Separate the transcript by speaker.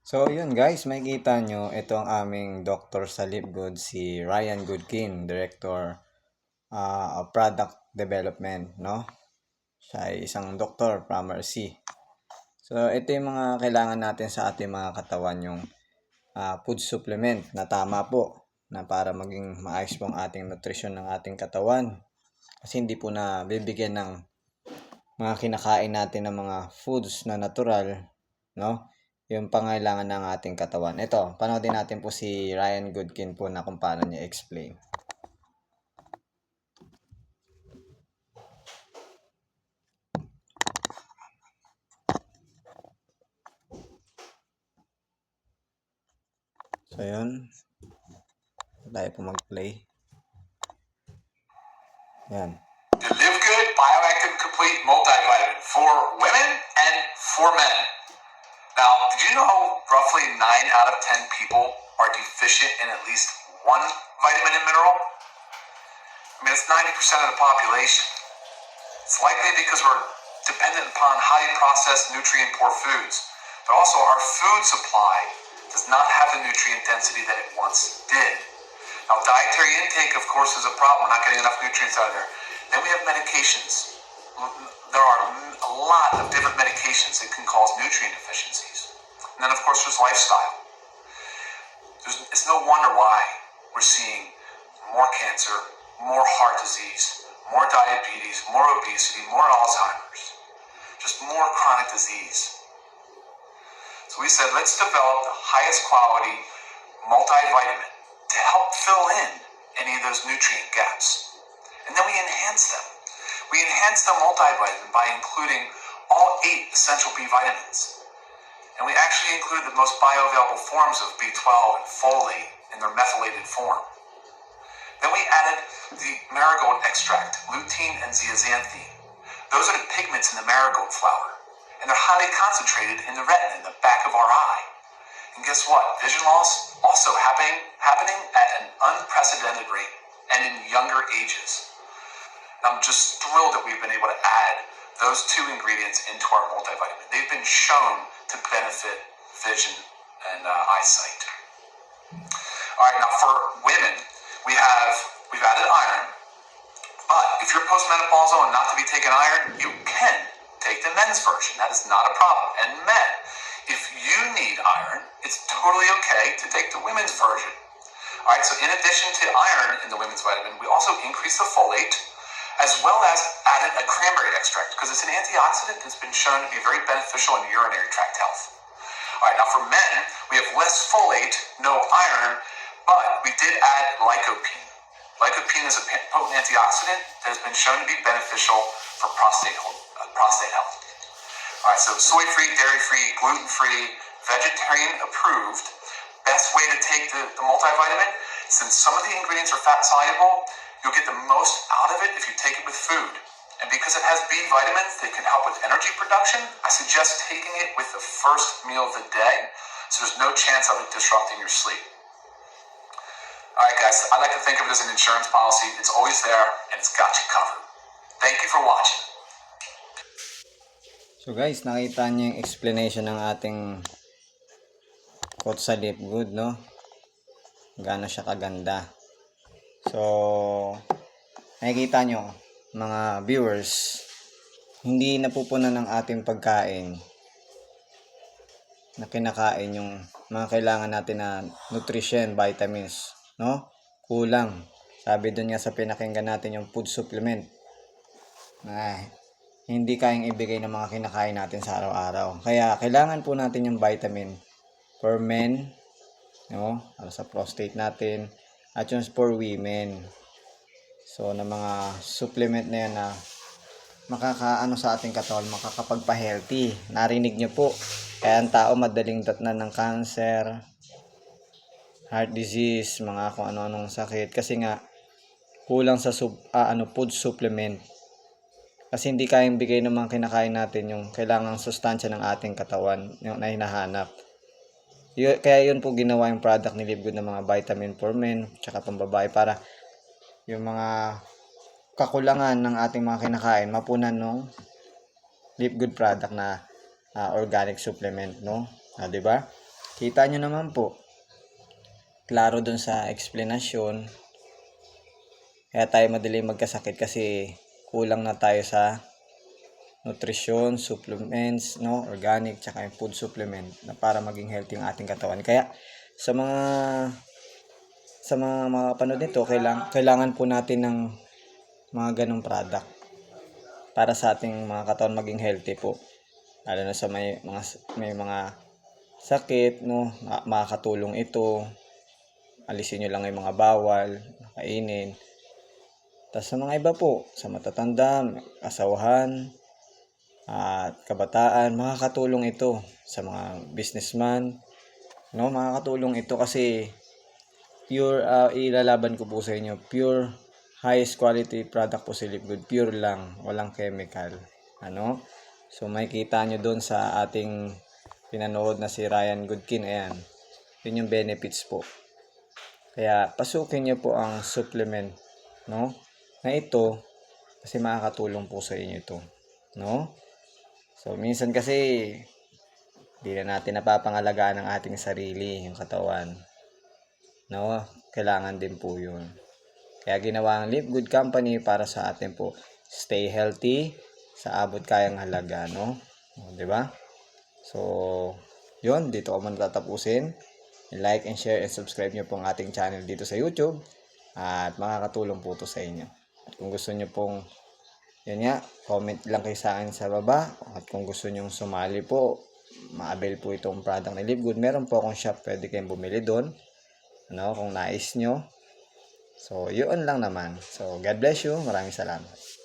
Speaker 1: So, yun guys, makikita nyo, ito ang aming doctor sa Lipgood, si Ryan Goodkin, Director of Product Development, no? Siya ay isang doktor from RC. So, ito yung mga kailangan natin sa ating mga katawan, yung food supplement na tama po, na para maging maayos po ang ating nutrisyon ng ating katawan. Kasi hindi po na bibigyan ng mga kinakain natin ng mga foods na natural, no? Yung pangailangan ng ating katawan. Ito, panoodin natin po si Ryan Goodkin po na kung paano niya explain. So, yun. Tayo po mag-play. Yan.
Speaker 2: The Live Good Bioactive Complete Multivitamin for women and for men. Now, did you know roughly 9 out of 10 people are deficient in at least one vitamin and mineral? I mean, it's 90% of the population. It's likely because we're dependent upon highly processed, nutrient-poor foods. But also, our food supply does not have the nutrient density that it once did. Now, dietary intake, of course, is a problem. We're not getting enough nutrients out of there. Then we have medications. There are a lot of different medications that can cause nutrient deficiencies. And then, of course, there's lifestyle. It's no wonder why we're seeing more cancer, more heart disease, more diabetes, more obesity, more Alzheimer's. Just more chronic disease. So we said, let's develop the highest quality multivitamin to help fill in any of those nutrient gaps. And then we enhance them. We enhance the multivitamin by including all 8 essential B vitamins. And we actually included the most bioavailable forms of B12 and folate in their methylated form. Then we added the marigold extract, lutein and zeaxanthin. Those are the pigments in the marigold flower. And they're highly concentrated in the retina, in the back of our eye. And guess what? Vision loss also happening at an unprecedented rate and in younger ages. I'm just thrilled that we've been able to add those 2 ingredients into our multivitamin. They've been shown to benefit vision and eyesight. All right, now for women, we've added iron. But if you're postmenopausal and not to be taking iron, you can take the men's version. That is not a problem. And men, if you need iron, it's totally okay to take the women's version. All right, so in addition to iron in the women's vitamin, we also increase the folate, as well as added a cranberry extract, because it's an antioxidant that's been shown to be very beneficial in urinary tract health. All right, now for men, we have less folate, no iron, but we did add lycopene. Lycopene is a potent antioxidant that has been shown to be beneficial for prostate health. All right, so soy-free, dairy-free, gluten-free, vegetarian approved. Best way to take the multivitamin, since some of the ingredients are fat soluble, you'll get the most out of it if you take it with food. And because it has B vitamins that can help with energy production, I suggest taking it with the first meal of the day, so there's no chance of it disrupting your sleep. All right, guys, I like to think of it as an insurance policy. It's always there, and it's got you covered. Thank you for watching.
Speaker 1: So guys, nakita niyo yung explanation ng ating quote sa Lipgood, no? Gaano siya kaganda. So, nakikita nyo, mga viewers, hindi napupunan ng ating pagkain na kinakain yung mga kailangan natin na nutrition, vitamins, no? Kulang. Sabi doon nga sa pinakinggan natin yung food supplement na hindi kayang ibigay ng mga kinakain natin sa araw-araw. Kaya kailangan po natin yung vitamin for men, no? Para sa prostate natin, at yung for women. So, na mga supplement na yan na makakaano sa ating katawan, makakapagpa-healthy. Narinig nyo po. Kaya ang tao madaling datnan ng cancer, heart disease, mga kung ano-anong sakit. Kasi nga, kulang sa food supplement. Kasi hindi kayang bigay ng mga kinakain natin yung kailangang sustansya ng ating katawan, yung na hinahanap. Kaya yun po ginawa yung product ni Live Good ng mga vitamin for men, tsaka pambabae, para yung mga kakulangan ng ating mga kinakain mapunan ng Live Good product na organic supplement, no? 'Di ba? Kita nyo naman po, klaro dun sa explanation. Kaya tayo madaling magkasakit kasi kulang na tayo sa nutrition, supplements, no, organic, tsaka yung food supplement na para maging healthy ang ating katawan. Kaya sa mga makapanood nito, kailangan po natin ng mga ganong product para sa ating mga katawan maging healthy po. Lalo na sa may mga sakit, no, makakatulong ito. Alisin nyo lang yung mga bawal, kainin. Tapos sa mga iba po, sa matatanda, kasawahan, at kabataan, makakatulong ito sa mga businessman, no? Makakatulong ito kasi pure, ilalaban ko po sa inyo, pure highest quality product po si Live Good, pure lang, walang chemical, ano? So makikita nyo doon sa ating pinanood na si Ryan Goodkin, ayan, yun yung benefits po. Kaya pasukin nyo po ang supplement, no, na ito kasi makakatulong po sa inyo ito, no? So, minsan kasi, di na natin napapangalagaan ang ating sarili, yung katawan. No? Kailangan din po yun. Kaya ginawa ang Live Good Company para sa atin po. Stay healthy sa abot kayang halaga, no? O, diba? So, yun. Dito ko man tatapusin. Like and share and subscribe nyo po ang ating channel dito sa YouTube. At makakatulong po ito sa inyo. At kung gusto nyo pong yun nga, comment lang kayo sa akin sa baba. At kung gusto nyong sumali po, ma-avail po itong product na Live Good. Meron po akong shop, pwede kayong bumili doon. Ano, kung nais nyo. So, yun lang naman. So, God bless you. Maraming salamat.